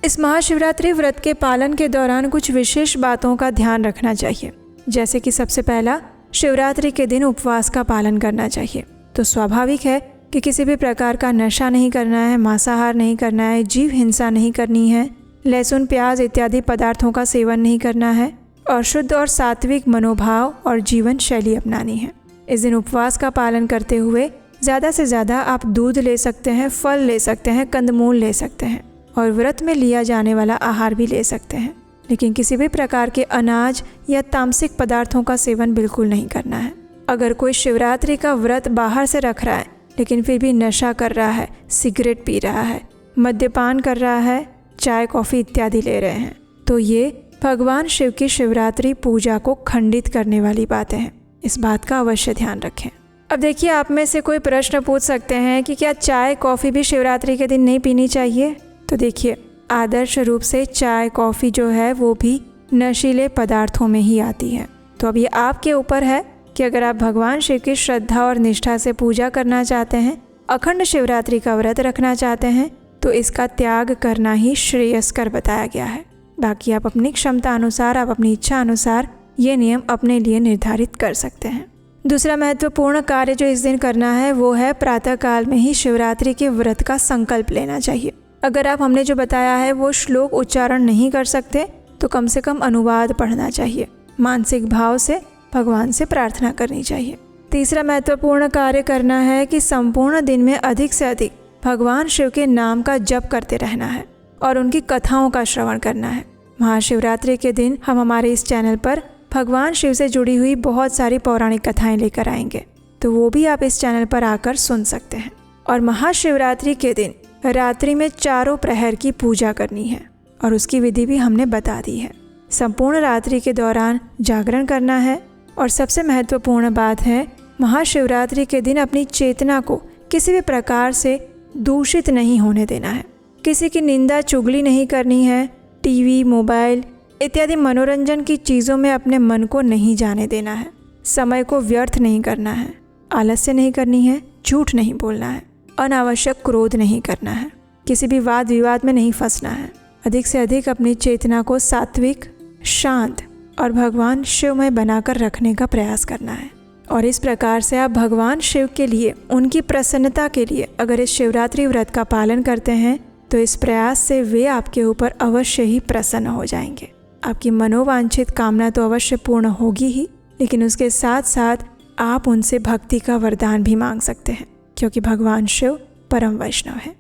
इस महाशिवरात्रि व्रत के पालन के दौरान कुछ विशेष बातों का ध्यान रखना चाहिए, जैसे कि सबसे पहला, शिवरात्रि के दिन उपवास का पालन करना चाहिए। तो स्वाभाविक है कि किसी भी प्रकार का नशा नहीं करना है, मांसाहार नहीं करना है, जीव हिंसा नहीं करनी है, लहसुन प्याज इत्यादि पदार्थों का सेवन नहीं करना है और शुद्ध और सात्विक मनोभाव और जीवन शैली अपनानी है। इस दिन उपवास का पालन करते हुए ज़्यादा से ज़्यादा आप दूध ले सकते हैं, फल ले सकते हैं, कंदमूल ले सकते हैं और व्रत में लिया जाने वाला आहार भी ले सकते हैं, लेकिन किसी भी प्रकार के अनाज या तामसिक पदार्थों का सेवन बिल्कुल नहीं करना है। अगर कोई शिवरात्रि का व्रत बाहर से रख रहा है लेकिन फिर भी नशा कर रहा है, सिगरेट पी रहा है, मद्यपान कर रहा है, चाय कॉफ़ी इत्यादि ले रहे हैं, तो ये भगवान शिव की शिवरात्रि पूजा को खंडित करने वाली बातें हैं। इस बात का अवश्य ध्यान रखें। अब देखिए, आप में से कोई प्रश्न पूछ सकते हैं कि क्या चाय कॉफ़ी भी शिवरात्रि के दिन नहीं पीनी चाहिए? तो देखिए, आदर्श रूप से चाय कॉफ़ी जो है वो भी नशीले पदार्थों में ही आती है। तो अब ये आपके ऊपर है कि अगर आप भगवान शिव की श्रद्धा और निष्ठा से पूजा करना चाहते हैं, अखंड शिवरात्रि का व्रत रखना चाहते हैं, तो इसका त्याग करना ही श्रेयस्कर बताया गया है। बाकी आप अपनी क्षमता अनुसार, आप अपनी इच्छा अनुसार ये नियम अपने लिए निर्धारित कर सकते हैं। दूसरा महत्वपूर्ण कार्य जो इस दिन करना है वो है प्रातःकाल में ही शिवरात्रि के व्रत का संकल्प लेना चाहिए। अगर आप हमने जो बताया है वो श्लोक उच्चारण नहीं कर सकते तो कम से कम अनुवाद पढ़ना चाहिए। मानसिक भाव से भगवान से प्रार्थना करनी चाहिए। तीसरा महत्वपूर्ण कार्य करना है कि संपूर्ण दिन में अधिक से अधिक भगवान शिव के नाम का जप करते रहना है और उनकी कथाओं का श्रवण करना है। महाशिवरात्रि के दिन हम हमारे इस चैनल पर भगवान शिव से जुड़ी हुई बहुत सारी पौराणिक कथाएं लेकर आएंगे, तो वो भी आप इस चैनल पर आकर सुन सकते हैं। और महाशिवरात्रि के दिन रात्रि में चारों प्रहर की पूजा करनी है और उसकी विधि भी हमने बता दी है। संपूर्ण रात्रि के दौरान जागरण करना है और सबसे महत्वपूर्ण बात है, महाशिवरात्रि के दिन अपनी चेतना को किसी भी प्रकार से दूषित नहीं होने देना है। किसी की निंदा चुगली नहीं करनी है। टीवी, मोबाइल इत्यादि मनोरंजन की चीज़ों में अपने मन को नहीं जाने देना है। समय को व्यर्थ नहीं करना है। आलस्य नहीं करनी है। झूठ नहीं बोलना है। अनावश्यक क्रोध नहीं करना है। किसी भी वाद विवाद में नहीं फंसना है। अधिक से अधिक अपनी चेतना को सात्विक, शांत और भगवान शिवमय बनाकर रखने का प्रयास करना है। और इस प्रकार से आप भगवान शिव के लिए, उनकी प्रसन्नता के लिए अगर इस शिवरात्रि व्रत का पालन करते हैं तो इस प्रयास से वे आपके ऊपर अवश्य ही प्रसन्न हो जाएंगे। आपकी मनोवांछित कामना तो अवश्य पूर्ण होगी ही, लेकिन उसके साथ साथ आप उनसे भक्ति का वरदान भी मांग सकते हैं, क्योंकि भगवान शिव परम वैष्णव है।